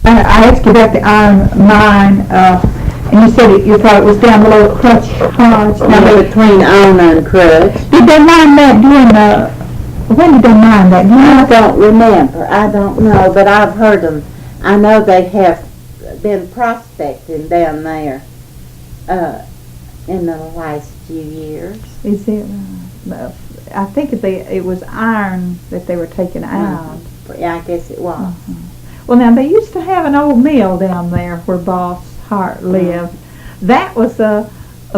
I asked you about the iron mine, and you said you thought it was down below Crutch Hodge. Now between Ona and Crutch. Did they mine that during when did they mine that? I don't remember. I don't know, but I've heard them. I know they have been prospecting down there in the last few years. Is it? I think it was iron that they were taking out. Yeah, I guess it was. Well, now they used to have an old mill down there where Boss Hart lived. That was a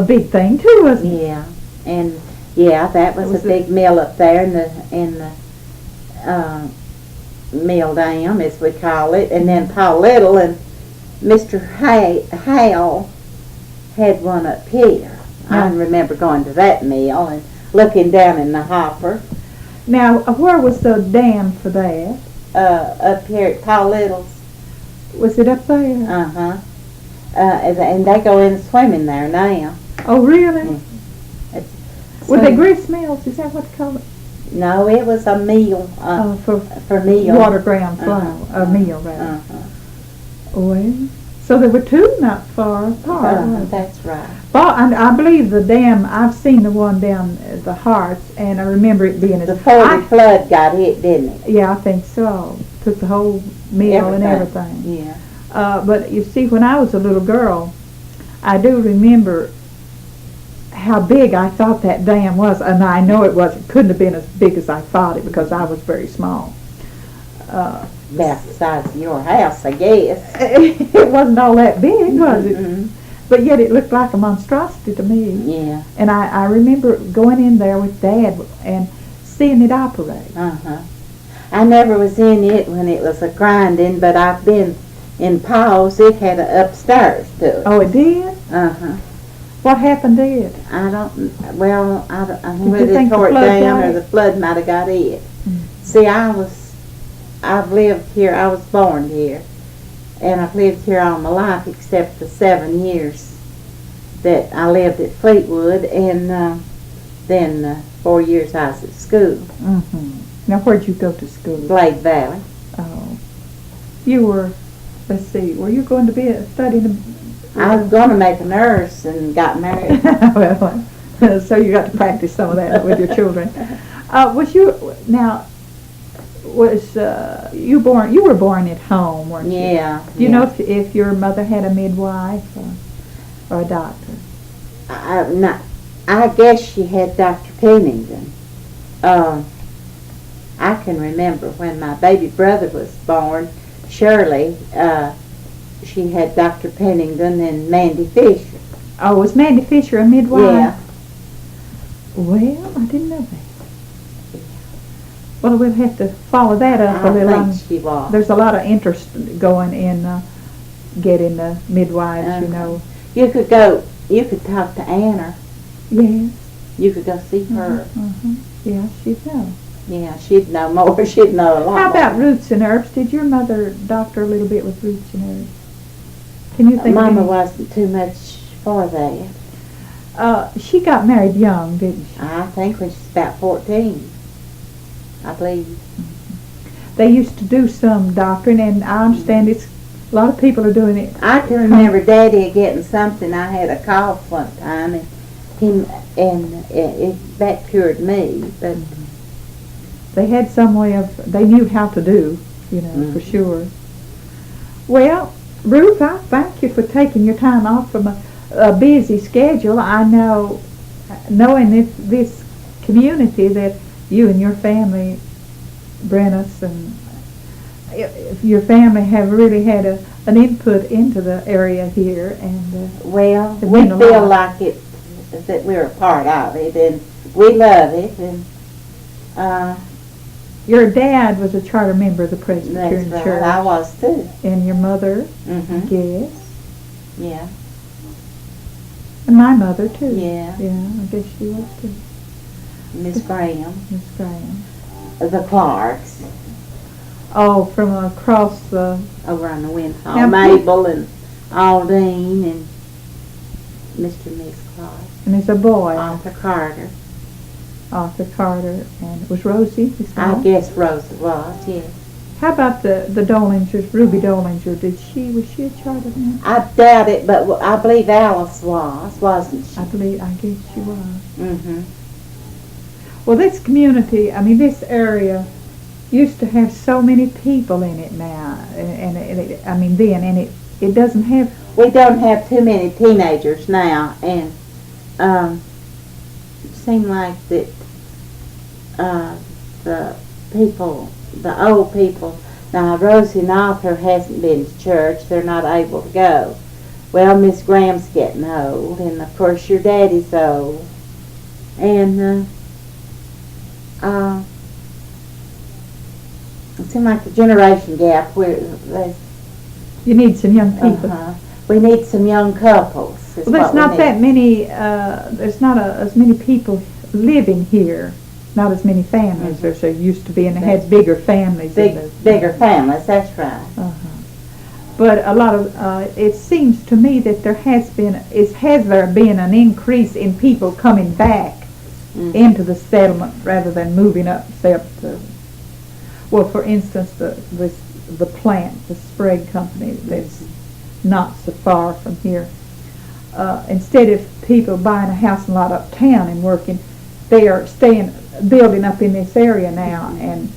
big thing too, wasn't it? Yeah, and that was a big mill up there in the mill dam, as we call it. And then Paul Little and Mr. Hale had one up here. I remember going to that mill and looking down in the hopper. Now, where was the dam for that? Up here at Paul Little's. Was it up there? And they go in swimming there now. Oh, really? Were they grist mills? Is that what they call it? No, it was a meal. For meal. Water ground flour. A meal, rather. Well, so there were two not far apart. That's right. Well, I believe the dam, I've seen the one down at the Hearts, and I remember it being... The 40 flood got hit, didn't it? Yeah, I think so. Took the whole mill and everything. Yeah. But you see, when I was a little girl, I do remember how big I thought that dam was, and I know it couldn't have been as big as I thought it because I was very small. About the size of your house, I guess. It wasn't all that big, was it? But yet it looked like a monstrosity to me. Yeah. And I remember going in there with Dad and seeing it operate. I never was in it when it was a grinding, but I've been in Paul's. It had an upstairs to it. Oh, it did? What happened to it? I don't know whether think it tore it the flood down got or it? the flood might have got it. See, I've lived here. I was born here. And I've lived here all my life except the 7 years that I lived at Fleetwood, and then 4 years I was at school. Now, where'd you go to school? Glade Valley. Oh. You were, let's see, were you going to be studying? I was going to make a nurse and got married. Well, so you got to practice some of that with your children. You were born at home, weren't you? Yeah. Do you know if your mother had a midwife or a doctor? I guess she had Dr. Pennington. I can remember when my baby brother was born, Shirley, she had Dr. Pennington and Mandy Fisher. Oh, was Mandy Fisher a midwife? Yeah. Well, I didn't know that. Well, we'll have to follow that up a little. I think she was. There's a lot of interest going in getting the midwives, you know. You could talk to Anna. Yes. You could go see her. Yeah, she'd know. Yeah, she'd know more. She'd know a lot. How about roots and herbs? Did your mother doctor a little bit with roots and herbs? Can you think Mama of wasn't too much for that. She got married young, didn't she? I think when she was about 14. I believe. They used to do some doctoring, and I understand a lot of people are doing it. I can remember Daddy getting something. I had a cough one time, and that cured me. But they had some way they knew how to do, you know, for sure. Well, Ruth, I thank you for taking your time off from a busy schedule. I know, knowing this community, that you and your family, Brennis, and your family have really had an input into the area here, and well, we feel like that we're a part of it, and we love it. And your dad was a charter member of the Presbyterian that's right. Church. I was too. And your mother, I guess. Yeah. And my mother too. Yeah. Yeah, I guess she was too. Miss Graham. Miss Graham. The Clarks. Oh, from across the... Over on the Windfall. Mabel and Aldine and Mr. and Miss Clark. And there's a boy. Arthur Carter. Arthur Carter. And it was Rosie? I guess Rosie was, yes. How about the Dolingers, Ruby Dolinger? Was she a charter member? I doubt it, but I believe Alice wasn't she? I guess she was. Mm-hmm. Well, this community, this area used to have so many people in it now, and it doesn't have. We don't have too many teenagers now, and it seems like that the old people. Now, Rosie and Arthur hasn't been to church. They're not able to go. Well, Miss Graham's getting old, and of course your daddy's old, and it seems like the generation gap where you need some young people. We need some young couples. Well, there's not that many. There's not as many people living here. Not as many families. Mm-hmm. There used to be, and they had bigger families. Bigger families. That's right. But a lot of it seems to me that there has been an increase in people coming back into the settlement rather than moving up. Well, for instance, the plant, the Sprague Company, that's not so far from here. Instead of people buying a house and lot uptown and working, they are building up in this area now and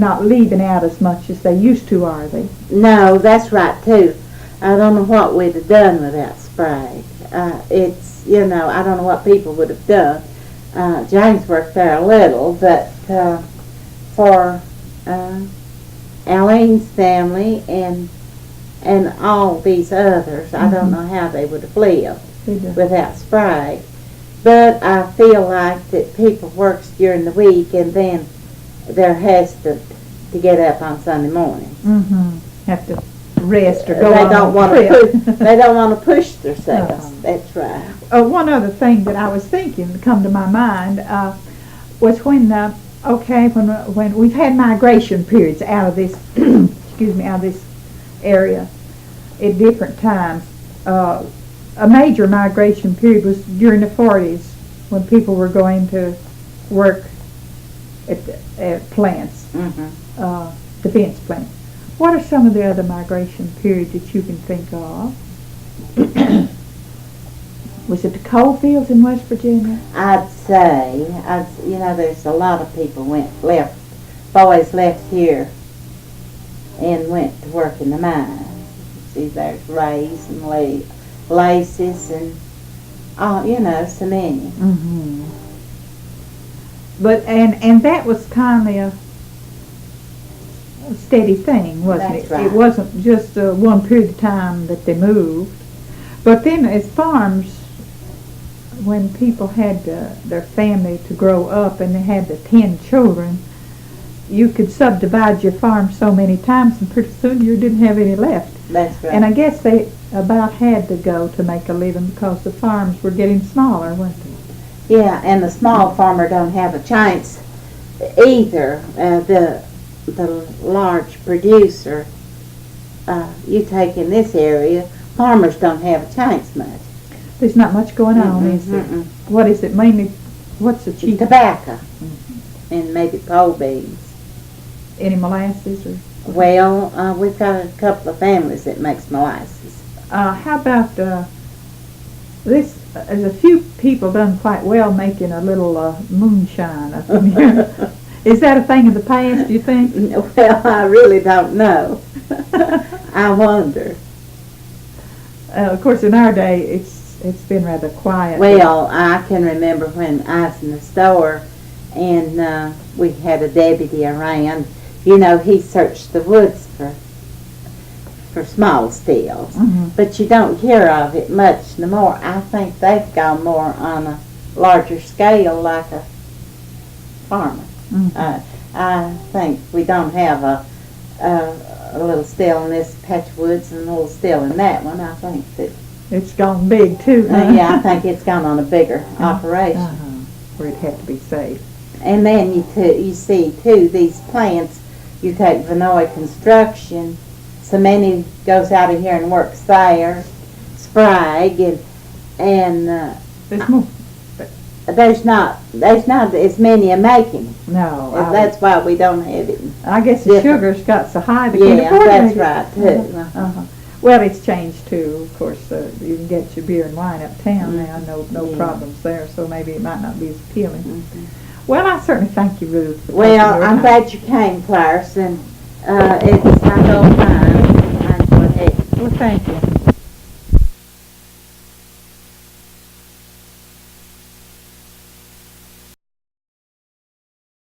not leaving out as much as they used to, are they? No, that's right too. I don't know what we'd have done without Sprague. I don't know what people would have done. James worked there a little, but for Eileen's family and all these others, I don't know how they would have lived without Sprague. But I feel like that people works during the week and then they're hesitant to get up on Sunday morning. Have to rest or go they on don't a want trip. they don't want to push themselves. That's right. One other thing that I was thinking to come to my mind was when we've had migration periods out of this out of this area at different times. A major migration period was during the 40s when people were going to work at plants, defense plants. What are some of the other migration periods that you can think of? Was it the coal fields in West Virginia? I'd say, there's a lot of people boys left here and went to work in the mines. See, there's Rays and Laces and, so many. But, and that was kind of a steady thing, wasn't That's it? right. It wasn't just one period of time that they moved. But then as farms, when people had their family to grow up and they had the 10 children, you could subdivide your farm so many times and pretty soon you didn't have any left. That's right. And I guess they about had to go to make a living because the farms were getting smaller, weren't they? Yeah, and the small farmer don't have a chance either. The large producer, you take in this area, farmers don't have a chance much. There's not much going on, is there? What is it mainly? What's the cheap? Tobacco and maybe pole beans. Any molasses or? Well, we've got a couple of families that makes molasses. How about this? There's a few people done quite well making a little moonshine up in here. Is that a thing of the past, do you think? Well, I really don't know. I wonder. Of course, in our day, it's been rather quiet. Well, I can remember when I was in the store and we had a deputy around. He searched the woods for small steels, but you don't hear of it much no more. I think they've gone more on a larger scale, like a farmer. I think we don't have a little still in this patch of woods and a little still in that one. I think that it's gone big too. yeah, I think it's gone on a bigger operation where it had to be safe. And then you see too these plants. You take Vannoy Construction. So many goes out of here and works there. Sprague and there's more. there's not as many a making. No. That's why we don't have it. I guess the sugar's got so high they can't Yeah, afford that's it. right too. Uh-huh. Well, it's changed too. Of course, you can get your beer and wine uptown now. No problems there. So maybe it might not be as appealing. Well, I certainly thank you, Ruth. For taking Well, your I'm time. glad you came, Clarence, and it's my whole time. I enjoyed it. Well, thank you.